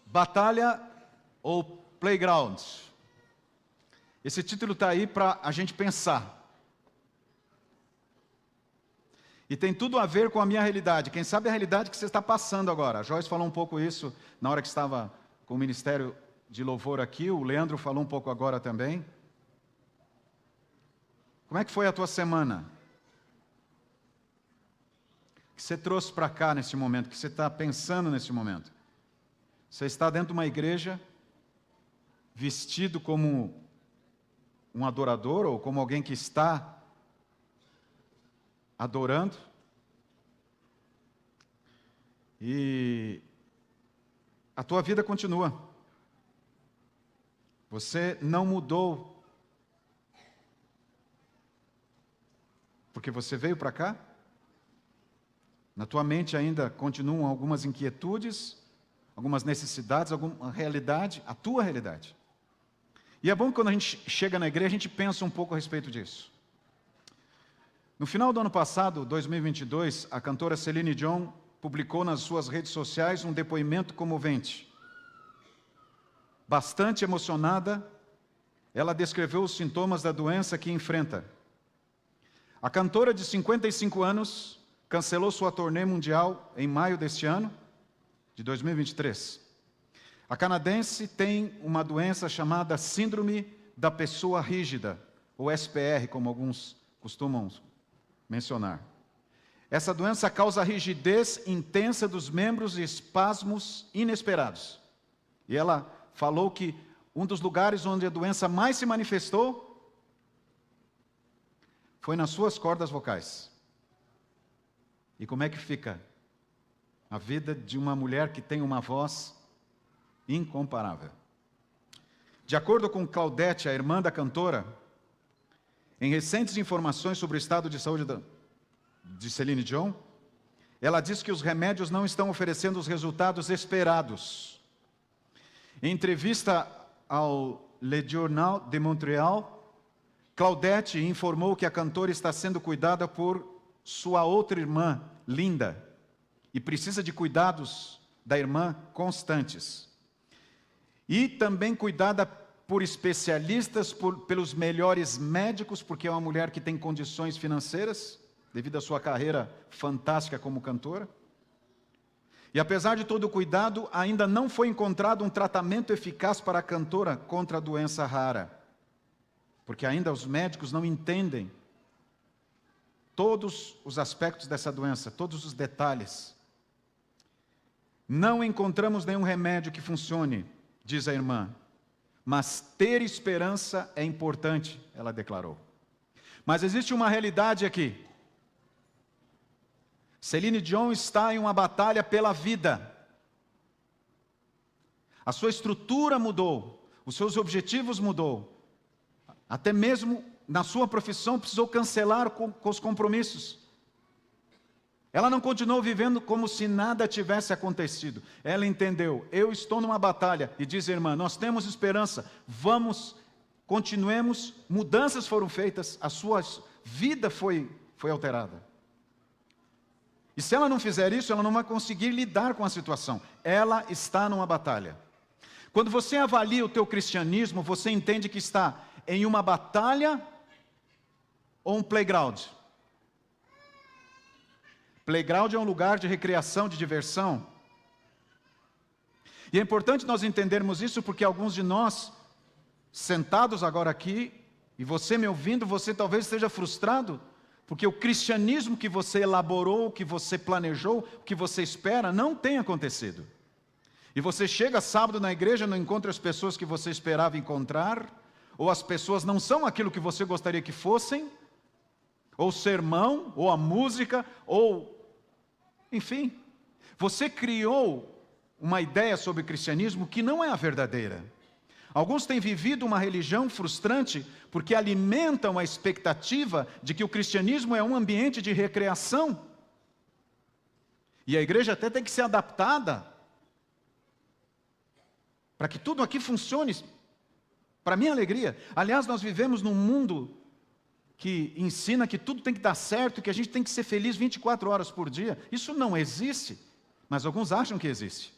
Batalha ou Playground? Esse título está aí para a gente pensar. E tem tudo a ver com a minha realidade. Quem sabe a realidade que você está passando agora. A Joyce falou um pouco isso na hora que estava com o Ministério de Louvor aqui. O Leandro falou um pouco agora também. Como é que foi a tua semana? O que você trouxe para cá nesse momento? O que você está pensando nesse momento? Você está dentro de uma igreja, vestido como um adorador ou como alguém que está adorando, e a tua vida continua. Você não mudou porque você veio para cá. Na tua mente ainda continuam algumas inquietudes, algumas necessidades, alguma realidade, a tua realidade. E é bom que quando a gente chega na igreja, a gente pensa um pouco a respeito disso. No final do ano passado, 2022, a cantora Celine Dion publicou nas suas redes sociais um depoimento comovente. Bastante emocionada, ela descreveu os sintomas da doença que enfrenta. A cantora de 55 anos cancelou sua turnê mundial em maio deste ano, de 2023. A canadense tem uma doença chamada Síndrome da Pessoa Rígida, ou SPR, como alguns costumam mencionar. Essa doença causa rigidez intensa dos membros e espasmos inesperados. E ela falou que um dos lugares onde a doença mais se manifestou foi nas suas cordas vocais. E como é que fica a vida de uma mulher que tem uma voz incomparável? De acordo com Claudete, a irmã da cantora, em recentes informações sobre o estado de saúde de Celine Dion, ela diz que os remédios não estão oferecendo os resultados esperados. Em entrevista ao Le Journal de Montréal, Claudete informou que a cantora está sendo cuidada por sua outra irmã, Linda, e precisa de cuidados da irmã constantes. E também cuidada por especialistas, pelos melhores médicos, porque é uma mulher que tem condições financeiras, devido à sua carreira fantástica como cantora. E apesar de todo o cuidado, ainda não foi encontrado um tratamento eficaz para a cantora contra a doença rara, porque ainda os médicos não entendem todos os aspectos dessa doença, todos os detalhes. Não encontramos nenhum remédio que funcione, diz a irmã, mas ter esperança é importante, ela declarou. Mas existe uma realidade aqui. Celine Dion está em uma batalha pela vida. A sua estrutura mudou, os seus objetivos mudou. Até mesmo na sua profissão precisou cancelar com os compromissos. Ela não continuou vivendo como se nada tivesse acontecido. Ela entendeu, eu estou numa batalha. E diz a irmã, nós temos esperança, continuemos, mudanças foram feitas, a sua vida foi alterada. E se ela não fizer isso, ela não vai conseguir lidar com a situação. Ela está numa batalha. Quando você avalia o teu cristianismo, você entende que está em uma batalha ou um playground. Playground é um lugar de recreação, de diversão. E é importante nós entendermos isso porque alguns de nós, sentados agora aqui, e você me ouvindo, você talvez esteja frustrado, porque o cristianismo que você elaborou, que você planejou, que você espera, não tem acontecido. E você chega sábado na igreja, não encontra as pessoas que você esperava encontrar, ou as pessoas não são aquilo que você gostaria que fossem, ou o sermão, ou a música, ou... Enfim, você criou uma ideia sobre o cristianismo que não é a verdadeira. Alguns têm vivido uma religião frustrante porque alimentam a expectativa de que o cristianismo é um ambiente de recreação. E a igreja até tem que ser adaptada para que tudo aqui funcione para minha alegria. Aliás, nós vivemos num mundo que ensina que tudo tem que dar certo, que a gente tem que ser feliz 24 horas por dia. Isso não existe, mas alguns acham que existe.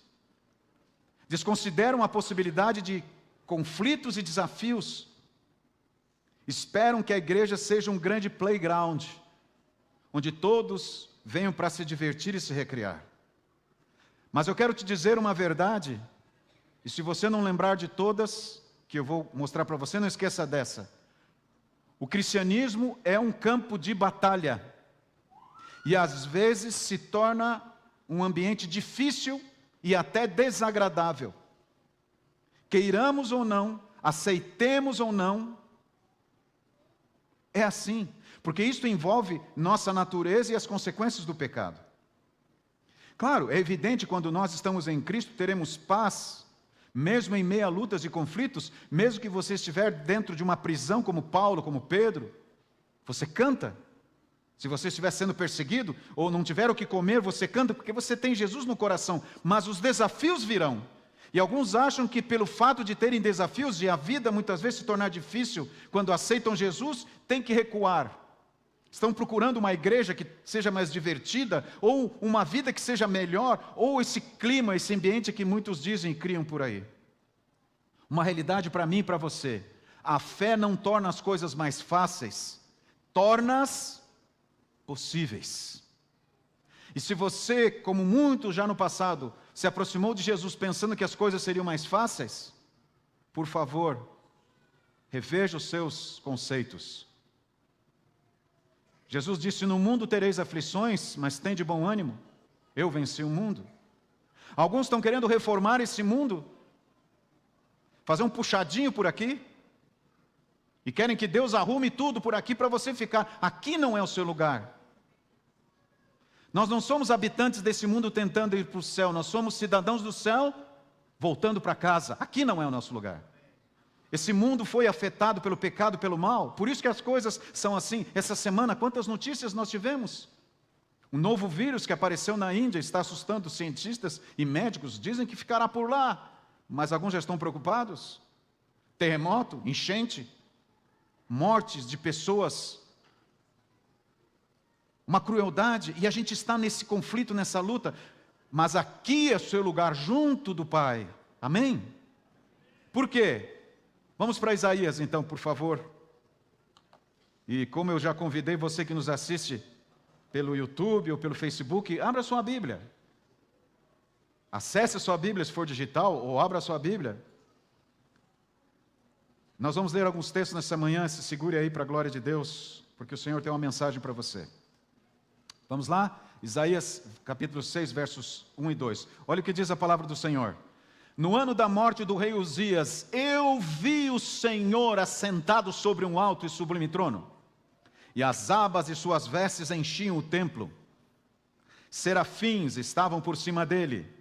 desconsideram a possibilidade de conflitos e desafios, esperam que a igreja seja um grande playground, onde todos venham para se divertir e se recriar. Mas eu quero te dizer uma verdade, e se você não lembrar de todas, que eu vou mostrar para você, não esqueça dessa. O cristianismo é um campo de batalha, e às vezes se torna um ambiente difícil e até desagradável. Queiramos ou não, aceitemos ou não, é assim, porque isso envolve nossa natureza e as consequências do pecado. Claro, é evidente, quando nós estamos em Cristo, teremos paz, mesmo em meio a lutas e conflitos, mesmo que você estiver dentro de uma prisão como Paulo, como Pedro, você canta. Se você estiver sendo perseguido, ou não tiver o que comer, você canta, porque você tem Jesus no coração, mas os desafios virão. E alguns acham que pelo fato de terem desafios, e a vida muitas vezes se tornar difícil, quando aceitam Jesus, tem que recuar. Estão procurando uma igreja que seja mais divertida, ou uma vida que seja melhor, ou esse clima, esse ambiente que muitos dizem e criam por aí. Uma realidade para mim e para você: a fé não torna as coisas mais fáceis, torna-as possíveis. E se você, como muitos já no passado, se aproximou de Jesus pensando que as coisas seriam mais fáceis, por favor, reveja os seus conceitos. Jesus disse: no mundo tereis aflições, mas tende bom ânimo, eu venci o mundo. Alguns estão querendo reformar esse mundo, fazer um puxadinho por aqui, e querem que Deus arrume tudo por aqui para você ficar. Aqui não é o seu lugar. Nós não somos habitantes desse mundo tentando ir para o céu, nós somos cidadãos do céu voltando para casa. Aqui não é o nosso lugar. Esse mundo foi afetado pelo pecado, pelo mal, por isso que as coisas são assim. Essa semana, quantas notícias nós tivemos? Um novo vírus que apareceu na Índia está assustando cientistas e médicos, dizem que ficará por lá, mas alguns já estão preocupados. Terremoto, enchente, mortes de pessoas, uma crueldade, e a gente está nesse conflito, nessa luta, mas aqui é o seu lugar, junto do Pai. Amém? Por quê? Vamos para Isaías então, por favor. E como eu já convidei você que nos assiste pelo YouTube ou pelo Facebook, abra sua Bíblia. Acesse a sua Bíblia se for digital, ou abra a sua Bíblia. Nós vamos ler alguns textos nessa manhã, se segure aí para a glória de Deus, porque o Senhor tem uma mensagem para você. Vamos lá? Isaías capítulo 6, versos 1 e 2. Olha o que diz a palavra do Senhor. No ano da morte do rei Uzias, eu vi o Senhor assentado sobre um alto e sublime trono, e as abas de suas vestes enchiam o templo. Serafins estavam por cima dele,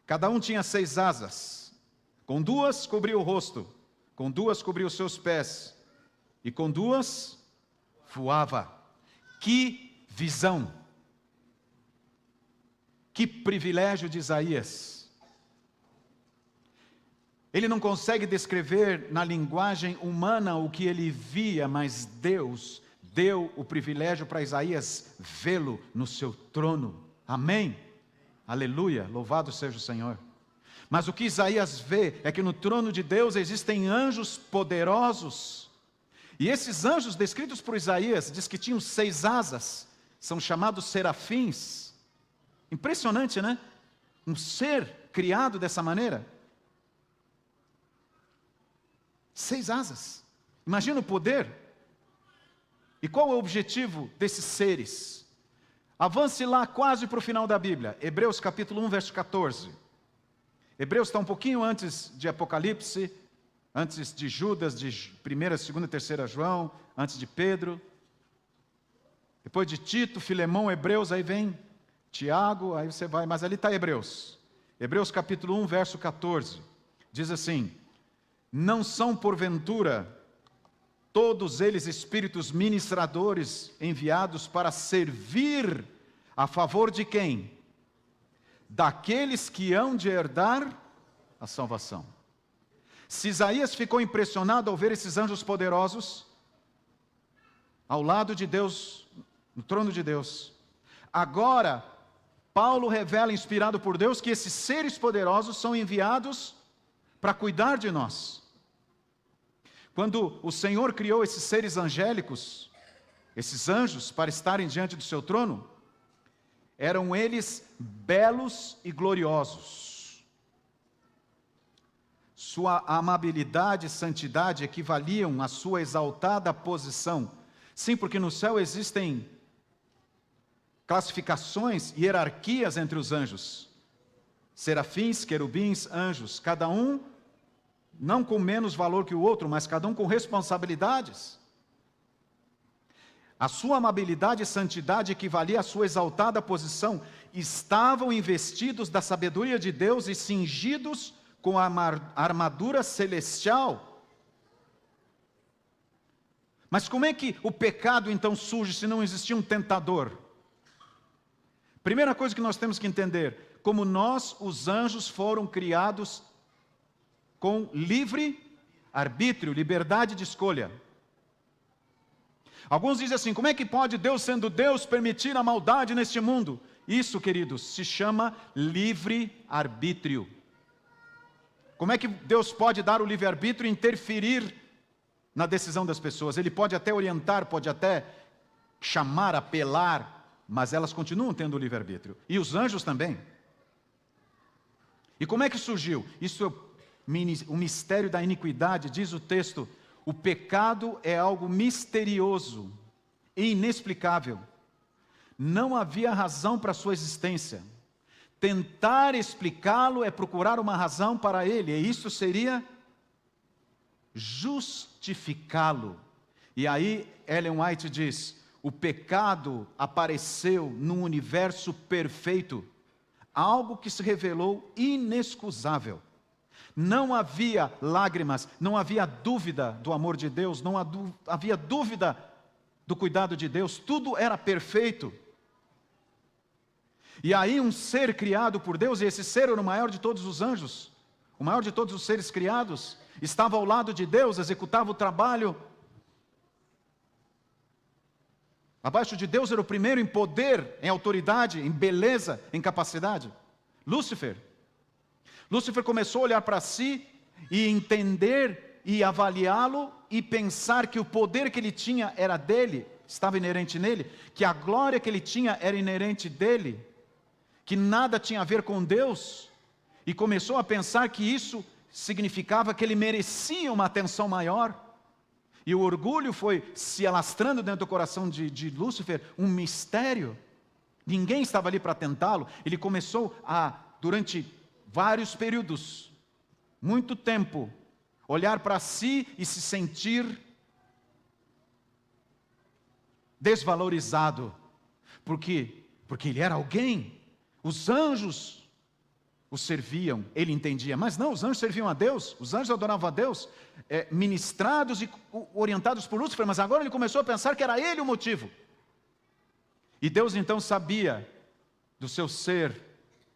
cada um tinha 6 asas, com 2 cobria o rosto, com 2 cobria os seus pés, e com 2 voava. Que visão! Que privilégio de Isaías! Ele não consegue descrever na linguagem humana o que ele via, mas Deus deu o privilégio para Isaías vê-lo no seu trono. Amém? Aleluia, louvado seja o Senhor. Mas o que Isaías vê é que no trono de Deus existem anjos poderosos. E esses anjos descritos por Isaías, diz que tinham 6 asas, são chamados serafins. Impressionante, né? Um ser criado dessa maneira. 6 asas. Imagina o poder. E qual é o objetivo desses seres? Avance lá quase para o final da Bíblia. Hebreus capítulo 1, verso 14. Hebreus está um pouquinho antes de Apocalipse, antes de Judas, de 1ª, 2ª, 3ª João, antes de Pedro. Depois de Tito, Filemão, Hebreus, aí vem Tiago, aí você vai, mas ali está Hebreus. Hebreus capítulo 1, verso 14. Diz assim: não são porventura todos eles espíritos ministradores enviados para servir a favor de quem? Daqueles que hão de herdar a salvação. Se Isaías ficou impressionado ao ver esses anjos poderosos ao lado de Deus, no trono de Deus, agora Paulo revela, inspirado por Deus, que esses seres poderosos são enviados para cuidar de nós. Quando o Senhor criou esses seres angélicos, esses anjos, para estarem diante do seu trono, eram eles belos e gloriosos. Sua amabilidade e santidade equivaliam à sua exaltada posição. Sim, porque no céu existem classificações, hierarquias entre os anjos. Serafins, querubins, anjos, cada um não com menos valor que o outro, mas cada um com responsabilidades. A sua amabilidade e santidade equivalia à sua exaltada posição. Estavam investidos da sabedoria de Deus e cingidos com a armadura celestial. Mas como é que o pecado então surge se não existia um tentador? Primeira coisa que nós temos que entender, como nós, os anjos, foram criados com livre arbítrio, liberdade de escolha. Alguns dizem assim, como é que pode Deus, sendo Deus, permitir a maldade neste mundo? Isso, queridos, se chama livre arbítrio. Como é que Deus pode dar o livre arbítrio e interferir na decisão das pessoas? Ele pode até orientar, pode até chamar, apelar, mas elas continuam tendo o livre arbítrio. E os anjos também. E como é que surgiu? Isso é o mistério da iniquidade, diz o texto. O pecado é algo misterioso e inexplicável. Não havia razão para a sua existência. Tentar explicá-lo é procurar uma razão para ele, e isso seria justificá-lo. E aí Ellen White diz, o pecado apareceu num universo perfeito, algo que se revelou inexcusável. Não havia lágrimas, não havia dúvida do amor de Deus, não havia dúvida do cuidado de Deus, tudo era perfeito. E aí um ser criado por Deus, e esse ser era o maior de todos os anjos, o maior de todos os seres criados, estava ao lado de Deus, executava o trabalho. Abaixo de Deus era o primeiro em poder, em autoridade, em beleza, em capacidade. Lúcifer. Lúcifer começou a olhar para si e entender e avaliá-lo e pensar que o poder que ele tinha era dele, estava inerente nele, que a glória que ele tinha era inerente dele, que nada tinha a ver com Deus, e começou a pensar que isso significava que ele merecia uma atenção maior. E o orgulho foi se alastrando dentro do coração de Lúcifer, um mistério. Ninguém estava ali para tentá-lo. Ele começou a, durante vários períodos, muito tempo, olhar para si e se sentir desvalorizado. Por quê? Porque ele era alguém. Os anjos o serviam, ele entendia, mas não, os anjos serviam a Deus, os anjos adoravam a Deus, ministrados e orientados por Lúcifer, mas agora ele começou a pensar que era ele o motivo. E Deus então sabia do seu ser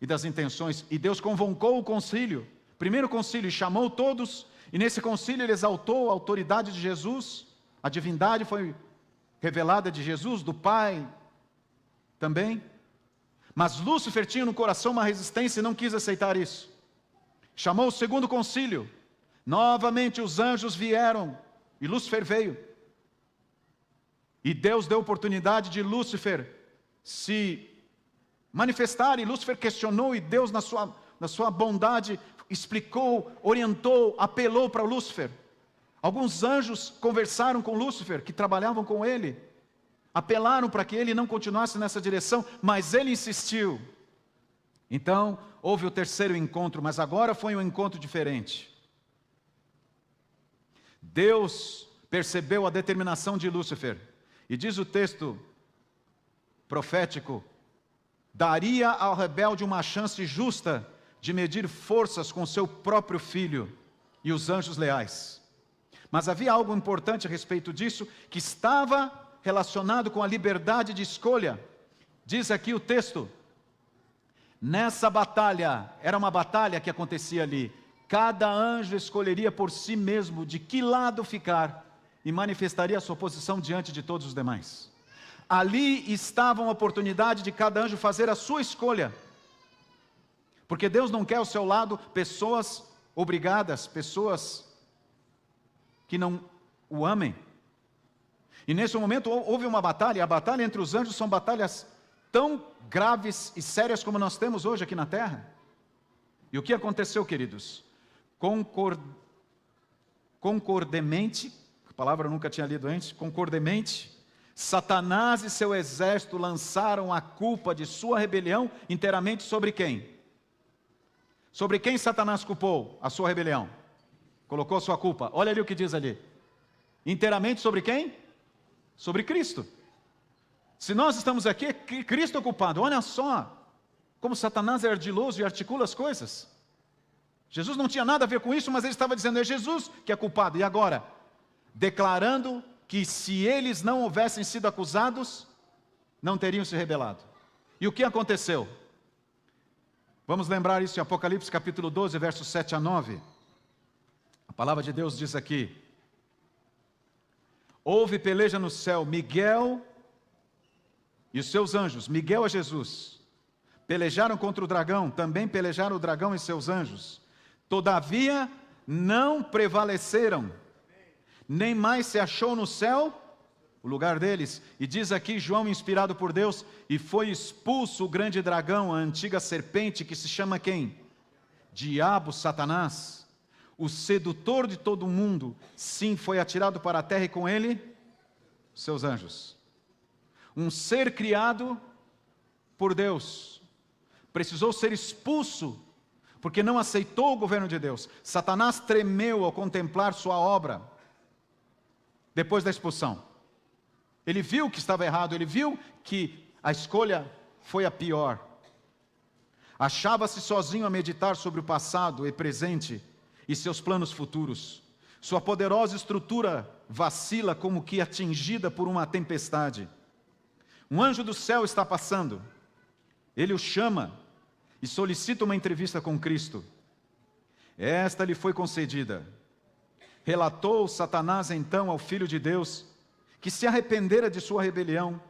e das intenções, e Deus convocou o concílio, primeiro concílio, e chamou todos, e nesse concílio ele exaltou a autoridade de Jesus, a divindade foi revelada de Jesus, do Pai também. Mas Lúcifer tinha no coração uma resistência e não quis aceitar isso. Chamou o segundo concílio. Novamente os anjos vieram e Lúcifer veio. E Deus deu oportunidade de Lúcifer se manifestar. E Lúcifer questionou e Deus na sua bondade explicou, orientou, apelou para Lúcifer. Alguns anjos conversaram com Lúcifer, que trabalhavam com ele. Apelaram para que ele não continuasse nessa direção, mas ele insistiu. Então, houve o terceiro encontro, mas agora foi um encontro diferente. Deus percebeu a determinação de Lúcifer, e diz o texto profético, daria ao rebelde uma chance justa de medir forças com seu próprio filho e os anjos leais. Mas havia algo importante a respeito disso, que estava relacionado com a liberdade de escolha. Diz aqui o texto, nessa batalha, era uma batalha que acontecia ali, cada anjo escolheria por si mesmo de que lado ficar e manifestaria a sua posição diante de todos os demais. Ali estava a oportunidade de cada anjo fazer a sua escolha. Porque Deus não quer ao seu lado pessoas obrigadas, pessoas que não o amem. E nesse momento houve uma batalha, e a batalha entre os anjos são batalhas tão graves e sérias como nós temos hoje aqui na terra. E o que aconteceu, queridos? Concordemente, a palavra eu nunca tinha lido antes, concordemente, Satanás e seu exército lançaram a culpa de sua rebelião inteiramente sobre quem? Sobre quem Satanás culpou a sua rebelião? Colocou a sua culpa. Olha ali o que diz ali. Inteiramente sobre quem? Sobre Cristo. Se nós estamos aqui, Cristo é culpado. Olha só como Satanás é ardiloso e articula as coisas. Jesus não tinha nada a ver com isso, mas ele estava dizendo, é Jesus que é culpado. E agora? Declarando que se eles não houvessem sido acusados, não teriam se rebelado. E o que aconteceu? Vamos lembrar isso em Apocalipse capítulo 12, versos 7 a 9. A palavra de Deus diz aqui: houve peleja no céu, Miguel e os seus anjos, Miguel é Jesus, pelejaram contra o dragão, também pelejaram o dragão e seus anjos. Todavia não prevaleceram, nem mais se achou no céu o lugar deles. E diz aqui João, inspirado por Deus, e foi expulso o grande dragão, a antiga serpente, que se chama quem? Diabo, Satanás, o sedutor de todo o mundo. Sim, foi atirado para a terra e com ele seus anjos. Um ser criado por Deus precisou ser expulso porque não aceitou o governo de Deus. Satanás tremeu ao contemplar sua obra depois da expulsão. Ele viu que estava errado, ele viu que a escolha foi a pior. Achava-se sozinho a meditar sobre o passado e presente e seus planos futuros. Sua poderosa estrutura vacila como que atingida por uma tempestade. Um anjo do céu está passando. Ele o chama e solicita uma entrevista com Cristo. Esta lhe foi concedida. Relatou Satanás então ao Filho de Deus que se arrependera de sua rebelião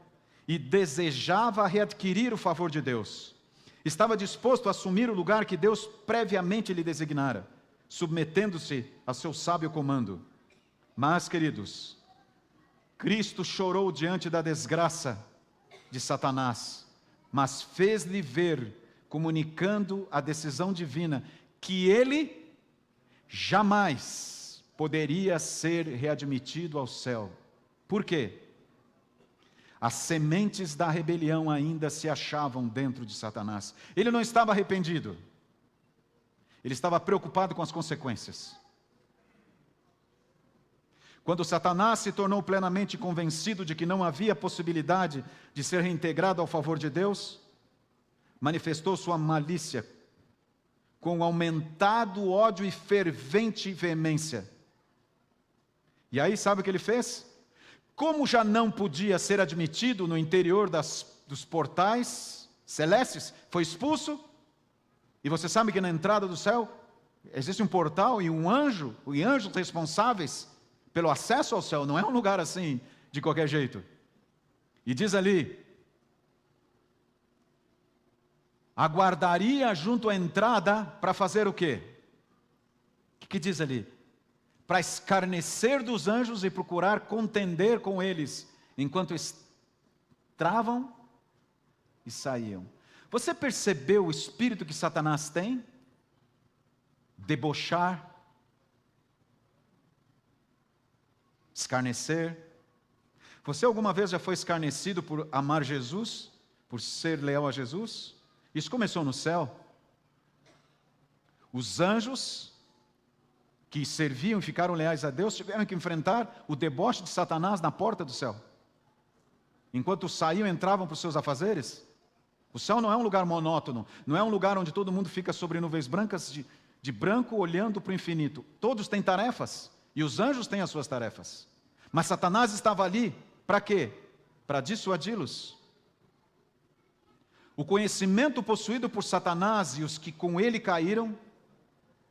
e desejava readquirir o favor de Deus. Estava disposto a assumir o lugar que Deus previamente lhe designara, submetendo-se a seu sábio comando. Mas, queridos, Cristo chorou diante da desgraça de Satanás, mas fez-lhe ver, comunicando a decisão divina, que ele jamais poderia ser readmitido ao céu. Por quê? As sementes da rebelião ainda se achavam dentro de Satanás. Ele não estava arrependido. Ele estava preocupado com as consequências. Quando Satanás se tornou plenamente convencido de que não havia possibilidade de ser reintegrado ao favor de Deus, manifestou sua malícia com aumentado ódio e fervente veemência. E aí, sabe o que ele fez? Como já não podia ser admitido no interior dos portais celestes, foi expulso. E você sabe que na entrada do céu existe um portal e um anjo, e anjos responsáveis pelo acesso ao céu. Não é um lugar assim, de qualquer jeito. E diz ali: aguardaria junto à entrada para fazer o quê? O que diz ali? Para escarnecer dos anjos e procurar contender com eles, enquanto entravam e saíam. Você percebeu o espírito que Satanás tem? Debochar, escarnecer. Você alguma vez já foi escarnecido por amar Jesus? Por ser leal a Jesus? Isso começou no céu. Os anjos que serviam e ficaram leais a Deus tiveram que enfrentar o deboche de Satanás na porta do céu. Enquanto saíam e entravam para os seus afazeres. O céu não é um lugar monótono, não é um lugar onde todo mundo fica sobre nuvens brancas de branco olhando para o infinito. Todos têm tarefas, e os anjos têm as suas tarefas. Mas Satanás estava ali, para quê? Para dissuadi-los. O conhecimento possuído por Satanás e os que com ele caíram,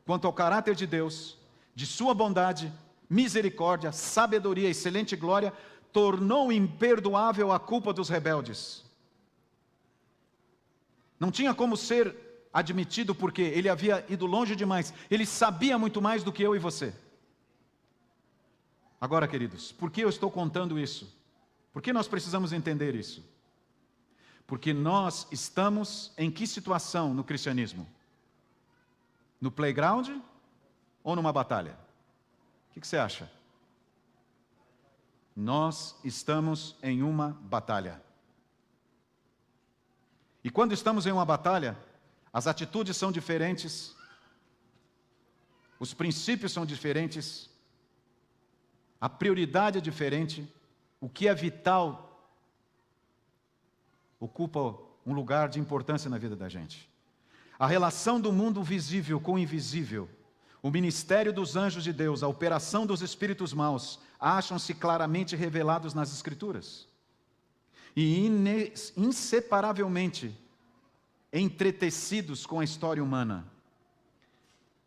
quanto ao caráter de Deus, de sua bondade, misericórdia, sabedoria, excelente glória, tornou imperdoável a culpa dos rebeldes. Não tinha como ser admitido porque ele havia ido longe demais. Ele sabia muito mais do que eu e você. Agora, queridos, por que eu estou contando isso? Por que nós precisamos entender isso? Porque nós estamos em que situação no cristianismo? No playground ou numa batalha? O que você acha? Nós estamos em uma batalha. E quando estamos em uma batalha, as atitudes são diferentes, os princípios são diferentes, a prioridade é diferente, o que é vital ocupa um lugar de importância na vida da gente. A relação do mundo visível com o invisível, o ministério dos anjos de Deus, a operação dos espíritos maus, acham-se claramente revelados nas Escrituras. E inseparavelmente entretecidos com a história humana.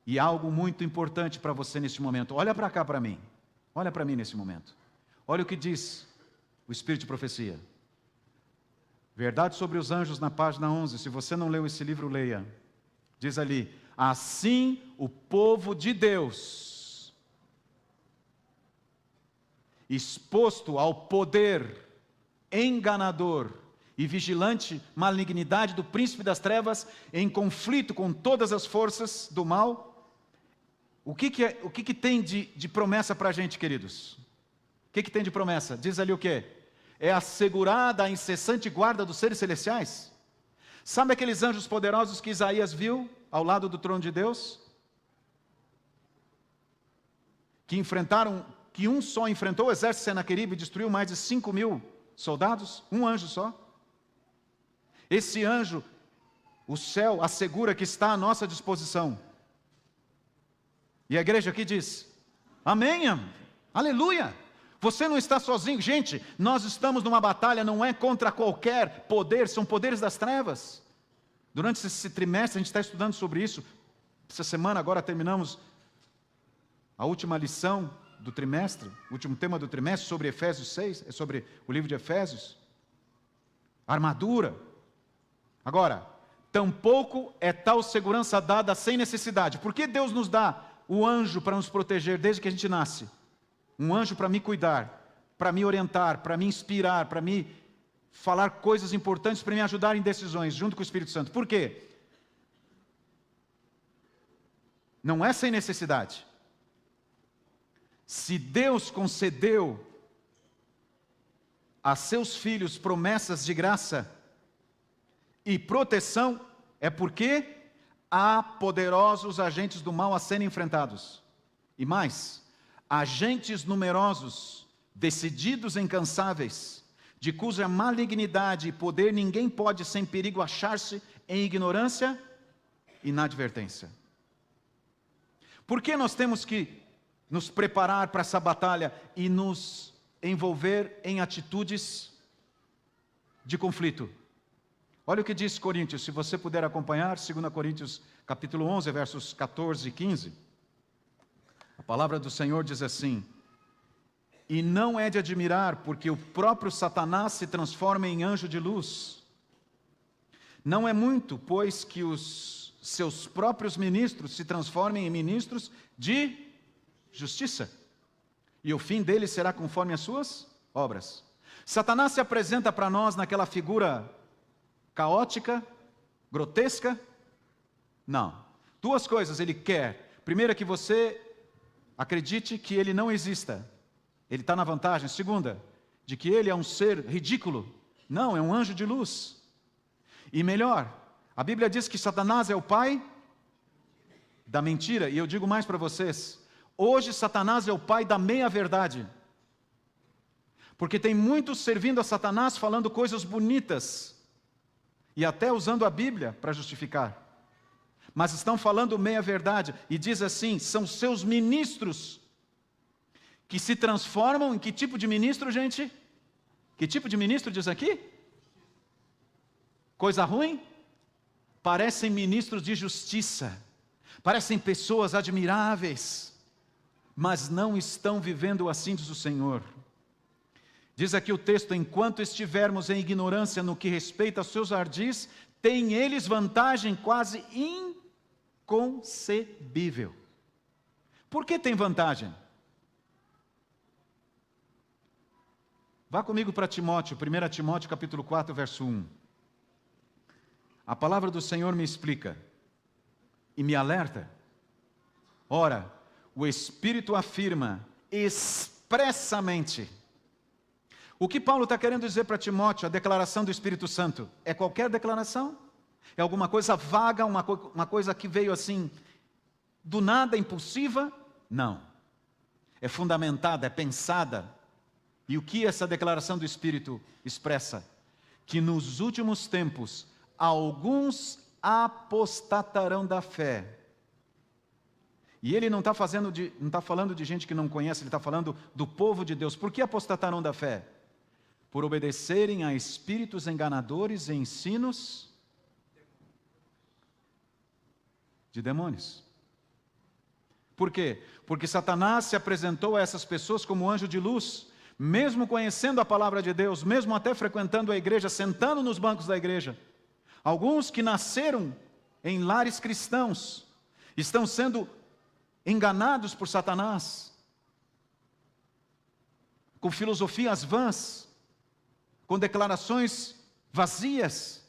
E algo muito importante para você neste momento. Olha para cá para mim. Olha para mim nesse momento. Olha o que diz o Espírito de Profecia. Verdade sobre os anjos na página 11. Se você não leu esse livro, leia. Diz ali: assim o povo de Deus, exposto ao poder enganador e vigilante malignidade do príncipe das trevas, em conflito com todas as forças do mal. O que tem de promessa para a gente, queridos? O que tem de promessa? Diz ali o quê? É assegurada a incessante guarda dos seres celestiais. Sabe aqueles anjos poderosos que Isaías viu ao lado do trono de Deus? Que um só enfrentou o exército de Senaqueribe e destruiu mais de 5.000 soldados? Um anjo só. Esse anjo, o céu assegura que está à nossa disposição. E a igreja aqui diz: amém, aleluia. Você não está sozinho. Gente, nós estamos numa batalha, não é contra qualquer poder, são poderes das trevas. Durante esse trimestre a gente está estudando sobre isso. Essa semana agora terminamos a última lição do trimestre, o último tema do trimestre, sobre Efésios 6, é sobre o livro de Efésios. Armadura. Agora, tampouco é tal segurança dada sem necessidade. Por que Deus nos dá o anjo para nos proteger desde que a gente nasce? Um anjo para me cuidar, para me orientar, para me inspirar, para me falar coisas importantes, para me ajudar em decisões, junto com o Espírito Santo. Por quê? Não é sem necessidade. Se Deus concedeu a seus filhos promessas de graça e proteção, é porque há poderosos agentes do mal a serem enfrentados. E mais, agentes numerosos, decididos e incansáveis, de cuja malignidade e poder ninguém pode sem perigo achar-se em ignorância e inadvertência. Por que nós temos que nos preparar para essa batalha e nos envolver em atitudes de conflito? Olha o que diz Coríntios, se você puder acompanhar, 2 Coríntios capítulo 11, versos 14 e 15. A palavra do Senhor diz assim: e não é de admirar, porque o próprio Satanás se transforma em anjo de luz. Não é muito, pois, que os seus próprios ministros se transformem em ministros de justiça, e o fim deles será conforme as suas obras. Satanás se apresenta para nós naquela figura caótica, grotesca? Não. Duas coisas ele quer. Primeira, que você acredite que ele não exista. Ele está na vantagem. Segunda, de que ele é um ser ridículo. Não, é um anjo de luz. E melhor, a Bíblia diz que Satanás é o pai da mentira. E eu digo mais para vocês: hoje Satanás é o pai da meia-verdade. Porque tem muitos servindo a Satanás falando coisas bonitas, e até usando a Bíblia para justificar. Mas estão falando meia-verdade. E diz assim: são seus ministros que se transformam em que tipo de ministro, gente? Que tipo de ministro diz aqui? Coisa ruim? Parecem ministros de justiça. Parecem pessoas admiráveis. Mas não estão vivendo assim, diz o Senhor. Diz aqui o texto: enquanto estivermos em ignorância no que respeita aos seus ardis, têm eles vantagem quase inconcebível. Por que tem vantagem? Vá comigo para Timóteo, 1 Timóteo capítulo 4, verso 1. A palavra do Senhor me explica e me alerta. Ora, o Espírito afirma expressamente. O que Paulo está querendo dizer para Timóteo, a declaração do Espírito Santo, é qualquer declaração? É alguma coisa vaga, uma coisa que veio assim, do nada, impulsiva? Não. É fundamentada, é pensada. E o que essa declaração do Espírito expressa? Que nos últimos tempos, alguns apostatarão da fé. E ele não está falando de gente que não conhece, ele está falando do povo de Deus. Por que apostatarão da fé? Por obedecerem a espíritos enganadores e ensinos de demônios. Por quê? Porque Satanás se apresentou a essas pessoas como anjo de luz, mesmo conhecendo a palavra de Deus, mesmo até frequentando a igreja, sentando nos bancos da igreja. Alguns que nasceram em lares cristãos estão sendo enganados por Satanás, com filosofias vãs, com declarações vazias,